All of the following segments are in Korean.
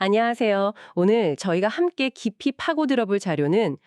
안녕하세요. 오늘 저희가 함께 깊이 파고들어 볼 자료는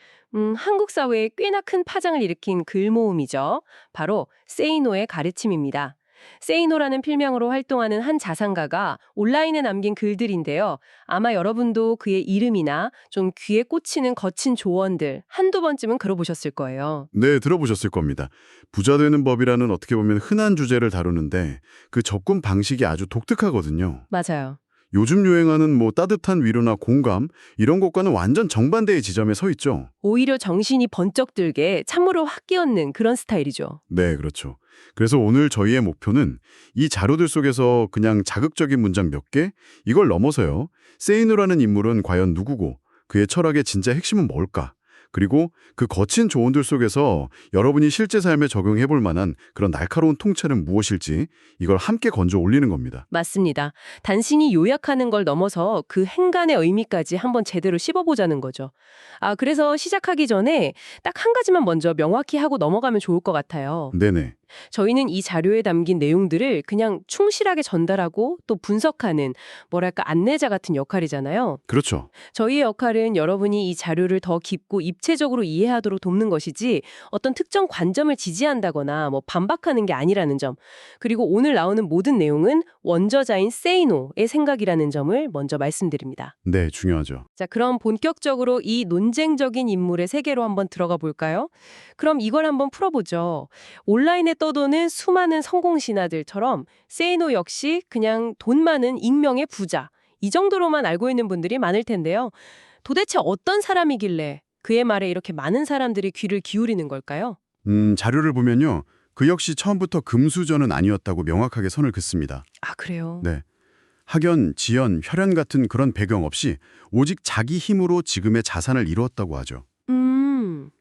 한국 사회에 꽤나 큰 파장을 일으킨 글 모음이죠. 바로 세이노의 가르침입니다. 세이노라는 필명으로 활동하는 한 자산가가 온라인에 남긴 글들인데요. 아마 여러분도 그의 이름이나 좀 귀에 꽂히는 거친 조언들 한두 번쯤은 들어보셨을 거예요. 네, 들어보셨을 겁니다. 부자 되는 법이라는 어떻게 보면 흔한 주제를 다루는데 그 접근 방식이 아주 독특하거든요. 맞아요. 요즘 유행하는 따뜻한 위로나 공감 이런 것과는 완전 정반대의 지점에 서 있죠. 오히려 정신이 번쩍 들게 찬물을 확 끼얹는 그런 스타일이죠. 네, 그렇죠. 그래서 오늘 저희의 목표는 이 자료들 속에서 그냥 자극적인 문장 몇 개, 이걸 넘어서요. 세이누라는 인물은 과연 누구고 그의 철학의 진짜 핵심은 뭘까? 그리고 그 거친 조언들 속에서 여러분이 실제 삶에 적용해 볼 만한 그런 날카로운 통찰은 무엇일지 이걸 함께 건져 올리는 겁니다. 맞습니다. 단순히 요약하는 걸 넘어서 그 행간의 의미까지 한번 제대로 씹어보자는 거죠. 그래서 시작하기 전에 딱 한 가지만 먼저 명확히 하고 넘어가면 좋을 것 같아요. 네네. 저희는 이 자료에 담긴 내용들을 그냥 충실하게 전달하고 또 분석하는 뭐랄까 안내자 같은 역할이잖아요. 그렇죠. 저희의 역할은 여러분이 이 자료를 더 깊고 입체적으로 이해하도록 돕는 것이지 어떤 특정 관점을 지지한다거나 반박하는 게 아니라는 점. 그리고 오늘 나오는 모든 내용은 원저자인 세이노의 생각이라는 점을 먼저 말씀드립니다. 네, 중요하죠. 자, 그럼 본격적으로 이 논쟁적인 인물의 세계로 한번 들어가 볼까요? 그럼 이걸 한번 풀어보죠. 온라인에 떠도는 수많은 성공 신화들처럼 세이노 역시 그냥 돈 많은 익명의 부자. 이 정도로만 알고 있는 분들이 많을 텐데요. 도대체 어떤 사람이길래 그의 말에 이렇게 많은 사람들이 귀를 기울이는 걸까요? 자료를 보면요. 그 역시 처음부터 금수저는 아니었다고 명확하게 선을 긋습니다. 그래요? 네. 학연, 지연, 혈연 같은 그런 배경 없이 오직 자기 힘으로 지금의 자산을 이루었다고 하죠.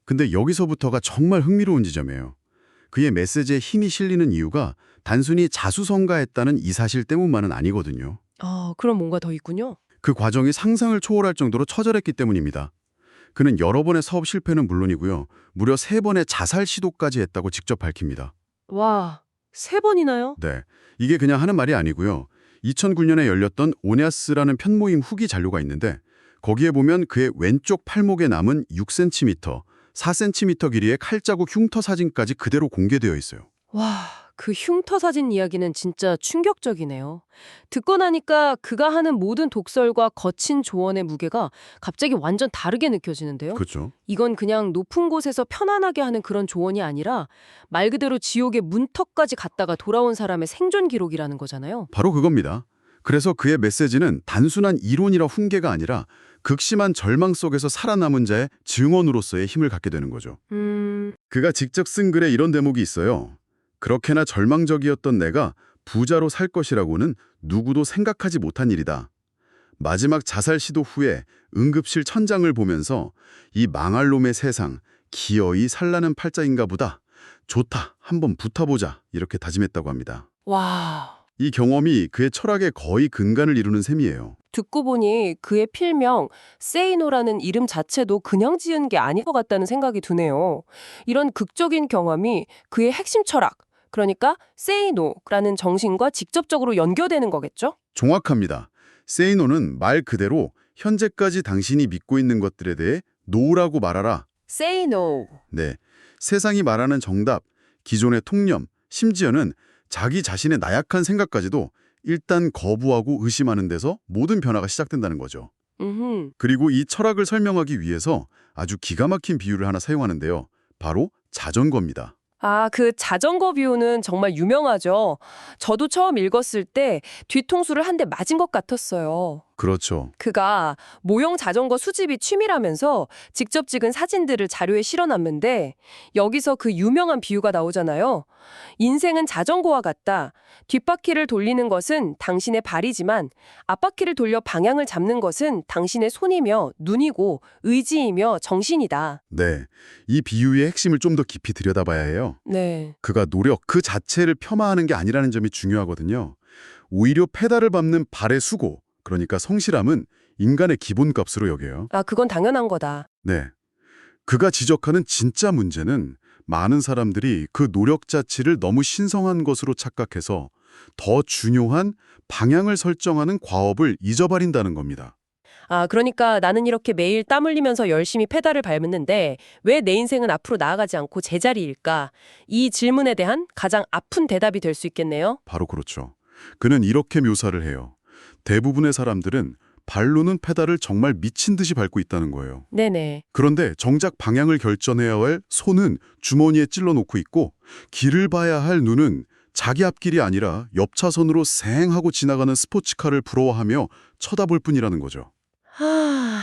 근데 여기서부터가 정말 흥미로운 지점이에요. 그의 메시지에 힘이 실리는 이유가 단순히 자수성가했다는 이 사실 때문만은 아니거든요. 그럼 뭔가 더 있군요. 그 과정이 상상을 초월할 정도로 처절했기 때문입니다. 그는 여러 번의 사업 실패는 물론이고요. 무려 3번의 자살 시도까지 했다고 직접 밝힙니다. 와, 3번이나요? 네, 이게 그냥 하는 말이 아니고요. 2009년에 열렸던 오냐스라는 편모임 후기 자료가 있는데 거기에 보면 그의 왼쪽 팔목에 남은 6cm, 4cm 길이의 칼자국 흉터 사진까지 그대로 공개되어 있어요. 와, 그 흉터 사진 이야기는 진짜 충격적이네요. 듣고 나니까 그가 하는 모든 독설과 거친 조언의 무게가 갑자기 완전 다르게 느껴지는데요. 그렇죠. 이건 그냥 높은 곳에서 편안하게 하는 그런 조언이 아니라 말 그대로 지옥의 문턱까지 갔다가 돌아온 사람의 생존 기록이라는 거잖아요. 바로 그겁니다. 그래서 그의 메시지는 단순한 이론이라 훈계가 아니라 극심한 절망 속에서 살아남은 자의 증언으로서의 힘을 갖게 되는 거죠. 그가 직접 쓴 글에 이런 대목이 있어요. 그렇게나 절망적이었던 내가 부자로 살 것이라고는 누구도 생각하지 못한 일이다. 마지막 자살 시도 후에 응급실 천장을 보면서 이 망할 놈의 세상, 기어이 살라는 팔자인가 보다. 좋다, 한번 붙어보자 이렇게 다짐했다고 합니다. 와, 이 경험이 그의 철학의 거의 근간을 이루는 셈이에요. 듣고 보니 그의 필명 세이노라는 이름 자체도 그냥 지은 게 아닌 것 같다는 생각이 드네요. 이런 극적인 경험이 그의 핵심 철학, 그러니까 세이노라는 정신과 직접적으로 연결되는 거겠죠? 정확합니다. 세이노는 말 그대로 현재까지 당신이 믿고 있는 것들에 대해 노라고 말하라. Say no. 네, 세상이 말하는 정답, 기존의 통념, 심지어는 자기 자신의 나약한 생각까지도 일단 거부하고 의심하는 데서 모든 변화가 시작된다는 거죠. 그리고 이 철학을 설명하기 위해서 아주 기가 막힌 비유를 하나 사용하는데요. 바로 자전거입니다. 그 자전거 비유는 정말 유명하죠. 저도 처음 읽었을 때 뒤통수를 한 대 맞은 것 같았어요. 그렇죠. 그가 모형 자전거 수집이 취미라면서 직접 찍은 사진들을 자료에 실어놨는데 여기서 그 유명한 비유가 나오잖아요. 인생은 자전거와 같다. 뒷바퀴를 돌리는 것은 당신의 발이지만 앞바퀴를 돌려 방향을 잡는 것은 당신의 손이며 눈이고 의지이며 정신이다. 네, 이 비유의 핵심을 좀 더 깊이 들여다봐야 해요. 네. 그가 노력 그 자체를 폄하하는 게 아니라는 점이 중요하거든요. 오히려 페달을 밟는 발의 수고, 그러니까 성실함은 인간의 기본값으로 여겨요. 그건 당연한 거다. 네. 그가 지적하는 진짜 문제는 많은 사람들이 그 노력 자체를 너무 신성한 것으로 착각해서 더 중요한 방향을 설정하는 과업을 잊어버린다는 겁니다. 아, 그러니까 나는 이렇게 매일 땀 흘리면서 열심히 페달을 밟는데 왜 내 인생은 앞으로 나아가지 않고 제자리일까? 이 질문에 대한 가장 아픈 대답이 될 수 있겠네요. 바로 그렇죠. 그는 이렇게 묘사를 해요. 대부분의 사람들은 발로는 페달을 정말 미친 듯이 밟고 있다는 거예요. 네네. 그런데 정작 방향을 결정해야 할 손은 주머니에 찔러 놓고 있고 길을 봐야 할 눈은 자기 앞길이 아니라 옆 차선으로 쌩 하고 지나가는 스포츠카를 부러워하며 쳐다볼 뿐이라는 거죠. 하...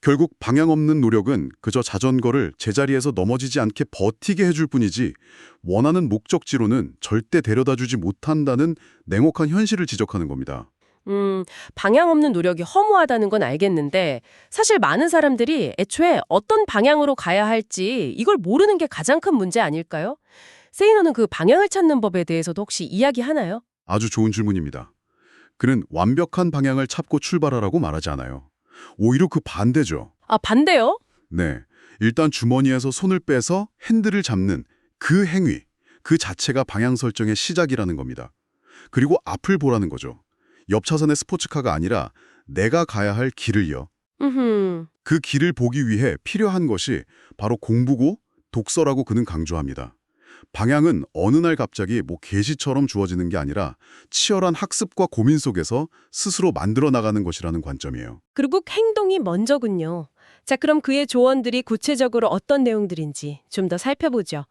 결국 방향 없는 노력은 그저 자전거를 제자리에서 넘어지지 않게 버티게 해줄 뿐이지 원하는 목적지로는 절대 데려다주지 못한다는 냉혹한 현실을 지적하는 겁니다. 방향 없는 노력이 허무하다는 건 알겠는데 사실 많은 사람들이 애초에 어떤 방향으로 가야 할지 이걸 모르는 게 가장 큰 문제 아닐까요? 세이너는 그 방향을 찾는 법에 대해서도 혹시 이야기하나요? 아주 좋은 질문입니다. 그는 완벽한 방향을 찾고 출발하라고 말하지 않아요. 오히려 그 반대죠. 아, 반대요? 네, 일단 주머니에서 손을 빼서 핸들을 잡는 그 행위, 그 자체가 방향 설정의 시작이라는 겁니다. 그리고 앞을 보라는 거죠. 옆 차선의 스포츠카가 아니라 내가 가야 할 길을요. 그 길을 보기 위해 필요한 것이 바로 공부고 독서라고 그는 강조합니다. 방향은 어느 날 갑자기 계시처럼 주어지는 게 아니라 치열한 학습과 고민 속에서 스스로 만들어 나가는 것이라는 관점이에요. 결국 행동이 먼저군요. 자, 그럼 그의 조언들이 구체적으로 어떤 내용들인지 좀 더 살펴보죠.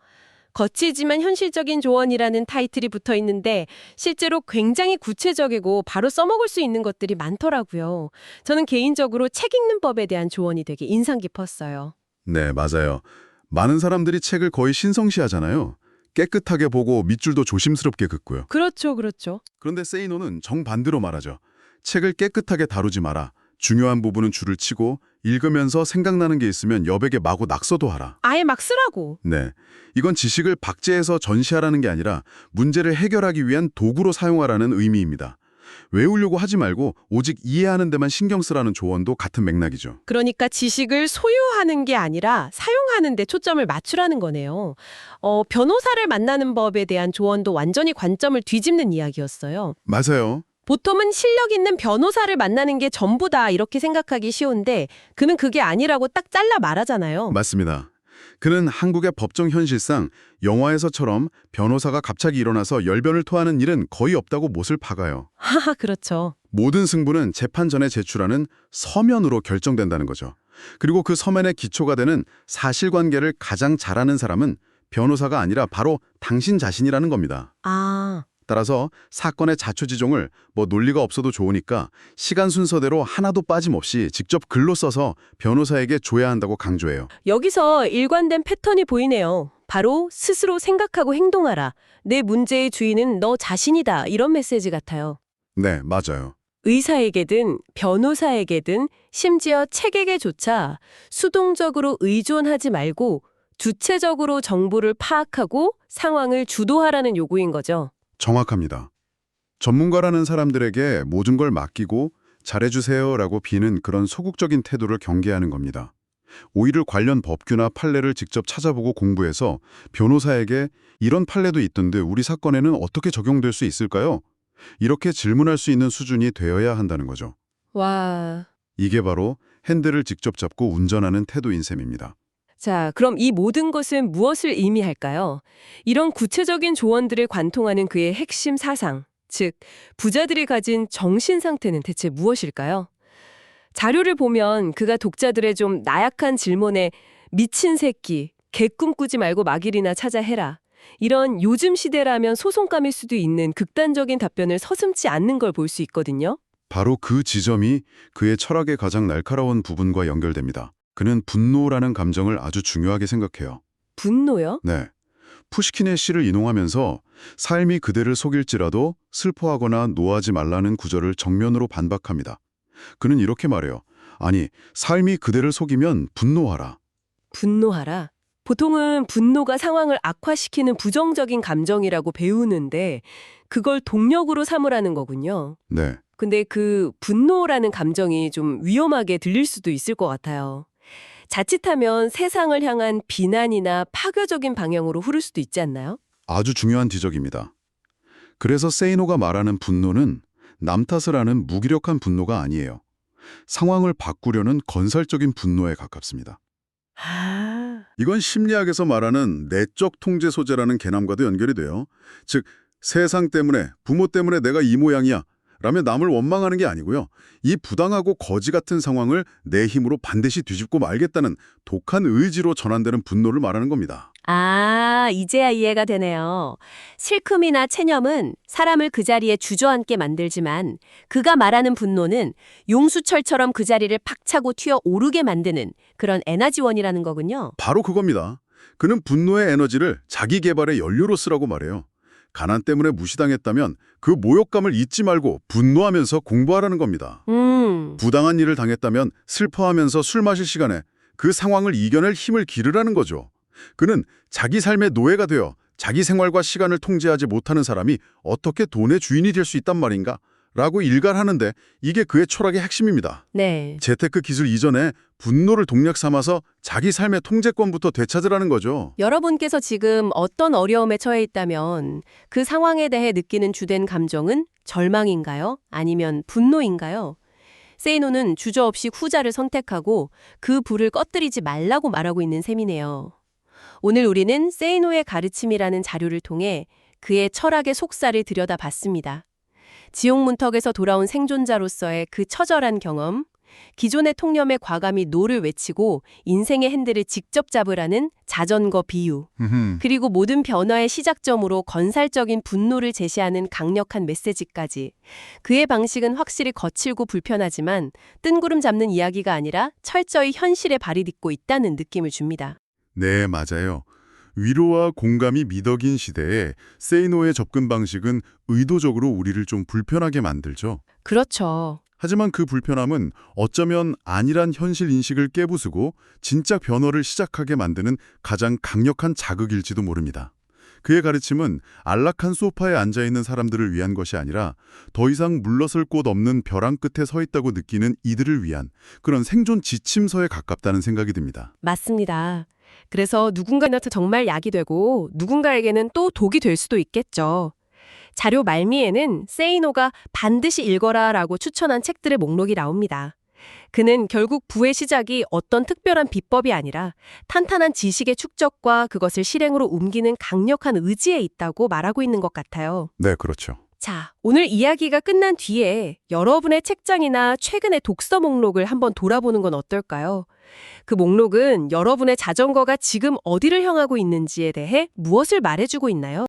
거치지만 현실적인 조언이라는 타이틀이 붙어 있는데 실제로 굉장히 구체적이고 바로 써먹을 수 있는 것들이 많더라고요. 저는 개인적으로 책 읽는 법에 대한 조언이 되게 인상 깊었어요. 네, 맞아요. 많은 사람들이 책을 거의 신성시하잖아요. 깨끗하게 보고 밑줄도 조심스럽게 긋고요. 그렇죠, 그렇죠. 그런데 세이노는 정반대로 말하죠. 책을 깨끗하게 다루지 마라. 중요한 부분은 줄을 치고 읽으면서 생각나는 게 있으면 여백에 마구 낙서도 하라. 아예 막 쓰라고. 네, 이건 지식을 박제해서 전시하라는 게 아니라 문제를 해결하기 위한 도구로 사용하라는 의미입니다. 외우려고 하지 말고 오직 이해하는 데만 신경 쓰라는 조언도 같은 맥락이죠. 그러니까 지식을 소유하는 게 아니라 사용하는 데 초점을 맞추라는 거네요. 변호사를 만나는 법에 대한 조언도 완전히 관점을 뒤집는 이야기였어요. 맞아요. 보통은 실력 있는 변호사를 만나는 게 전부다 이렇게 생각하기 쉬운데 그는 그게 아니라고 딱 잘라 말하잖아요. 맞습니다. 그는 한국의 법정 현실상 영화에서처럼 변호사가 갑자기 일어나서 열변을 토하는 일은 거의 없다고 못을 박아요. 하하, 그렇죠. 모든 승부는 재판 전에 제출하는 서면으로 결정된다는 거죠. 그리고 그 서면의 기초가 되는 사실관계를 가장 잘하는 사람은 변호사가 아니라 바로 당신 자신이라는 겁니다. 아, 따라서 사건의 자초지종을 논리가 없어도 좋으니까 시간 순서대로 하나도 빠짐없이 직접 글로 써서 변호사에게 줘야 한다고 강조해요. 여기서 일관된 패턴이 보이네요. 바로 스스로 생각하고 행동하라. 내 문제의 주인은 너 자신이다. 이런 메시지 같아요. 네, 맞아요. 의사에게든 변호사에게든 심지어 책에게조차 수동적으로 의존하지 말고 주체적으로 정보를 파악하고 상황을 주도하라는 요구인 거죠. 정확합니다. 전문가라는 사람들에게 모든 걸 맡기고 잘해주세요라고 비는 그런 소극적인 태도를 경계하는 겁니다. 오히려 관련 법규나 판례를 직접 찾아보고 공부해서 변호사에게 이런 판례도 있던데 우리 사건에는 어떻게 적용될 수 있을까요? 이렇게 질문할 수 있는 수준이 되어야 한다는 거죠. 와. 이게 바로 핸들을 직접 잡고 운전하는 태도인 셈입니다. 자, 그럼 이 모든 것은 무엇을 의미할까요? 이런 구체적인 조언들을 관통하는 그의 핵심 사상, 즉 부자들이 가진 정신 상태는 대체 무엇일까요? 자료를 보면 그가 독자들의 좀 나약한 질문에 미친 새끼, 개꿈 꾸지 말고 막일이나 찾아 해라. 이런 요즘 시대라면 소송감일 수도 있는 극단적인 답변을 서슴지 않는 걸 볼 수 있거든요. 바로 그 지점이 그의 철학의 가장 날카로운 부분과 연결됩니다. 그는 분노라는 감정을 아주 중요하게 생각해요. 분노요? 네. 푸시킨의 시를 인용하면서 삶이 그대를 속일지라도 슬퍼하거나 노하지 말라는 구절을 정면으로 반박합니다. 그는 이렇게 말해요. 아니, 삶이 그대를 속이면 분노하라. 분노하라. 보통은 분노가 상황을 악화시키는 부정적인 감정이라고 배우는데 그걸 동력으로 삼으라는 거군요. 네. 근데 그 분노라는 감정이 좀 위험하게 들릴 수도 있을 것 같아요. 자칫하면 세상을 향한 비난이나 파괴적인 방향으로 흐를 수도 있지 않나요? 아주 중요한 지적입니다. 그래서 세이노가 말하는 분노는 남 탓을 하는 무기력한 분노가 아니에요. 상황을 바꾸려는 건설적인 분노에 가깝습니다. 아, 이건 심리학에서 말하는 내적 통제 소재라는 개념과도 연결이 돼요. 즉, 세상 때문에, 부모 때문에 내가 이 모양이야 라며 남을 원망하는 게 아니고요. 이 부당하고 거지 같은 상황을 내 힘으로 반드시 뒤집고 말겠다는 독한 의지로 전환되는 분노를 말하는 겁니다. 아, 이제야 이해가 되네요. 실큼이나 체념은 사람을 그 자리에 주저앉게 만들지만 그가 말하는 분노는 용수철처럼 그 자리를 박차고 튀어 오르게 만드는 그런 에너지원이라는 거군요. 바로 그겁니다. 그는 분노의 에너지를 자기 개발의 연료로 쓰라고 말해요. 가난 때문에 무시당했다면 그 모욕감을 잊지 말고 분노하면서 공부하라는 겁니다. 부당한 일을 당했다면 슬퍼하면서 술 마실 시간에 그 상황을 이겨낼 힘을 기르라는 거죠. 그는 자기 삶의 노예가 되어 자기 생활과 시간을 통제하지 못하는 사람이 어떻게 돈의 주인이 될 수 있단 말인가? 라고 일갈하는데 이게 그의 철학의 핵심입니다. 네. 재테크 기술 이전에 분노를 동력 삼아서 자기 삶의 통제권부터 되찾으라는 거죠. 여러분께서 지금 어떤 어려움에 처해 있다면 그 상황에 대해 느끼는 주된 감정은 절망인가요? 아니면 분노인가요? 세이노는 주저없이 후자를 선택하고 그 불을 꺼뜨리지 말라고 말하고 있는 셈이네요. 오늘 우리는 세이노의 가르침이라는 자료를 통해 그의 철학의 속살을 들여다봤습니다. 지옥문턱에서 돌아온 생존자로서의 그 처절한 경험, 기존의 통념에 과감히 노를 외치고 인생의 핸들을 직접 잡으라는 자전거 비유, 그리고 모든 변화의 시작점으로 건설적인 분노를 제시하는 강력한 메시지까지. 그의 방식은 확실히 거칠고 불편하지만 뜬구름 잡는 이야기가 아니라 철저히 현실에 발이 딛고 있다는 느낌을 줍니다. 네, 맞아요. 위로와 공감이 미덕인 시대에 세이노의 접근 방식은 의도적으로 우리를 좀 불편하게 만들죠. 그렇죠. 하지만 그 불편함은 어쩌면 안일한 현실 인식을 깨부수고 진짜 변화를 시작하게 만드는 가장 강력한 자극일지도 모릅니다. 그의 가르침은 안락한 소파에 앉아있는 사람들을 위한 것이 아니라 더 이상 물러설 곳 없는 벼랑 끝에 서 있다고 느끼는 이들을 위한 그런 생존 지침서에 가깝다는 생각이 듭니다. 맞습니다. 그래서 누군가한테 정말 약이 되고 누군가에게는 또 독이 될 수도 있겠죠. 자료 말미에는 세이노가 반드시 읽어라라고 추천한 책들의 목록이 나옵니다. 그는 결국 부의 시작이 어떤 특별한 비법이 아니라 탄탄한 지식의 축적과 그것을 실행으로 옮기는 강력한 의지에 있다고 말하고 있는 것 같아요. 네, 그렇죠. 자, 오늘 이야기가 끝난 뒤에 여러분의 책장이나 최근의 독서 목록을 한번 돌아보는 건 어떨까요? 그 목록은 여러분의 자전거가 지금 어디를 향하고 있는지에 대해 무엇을 말해주고 있나요?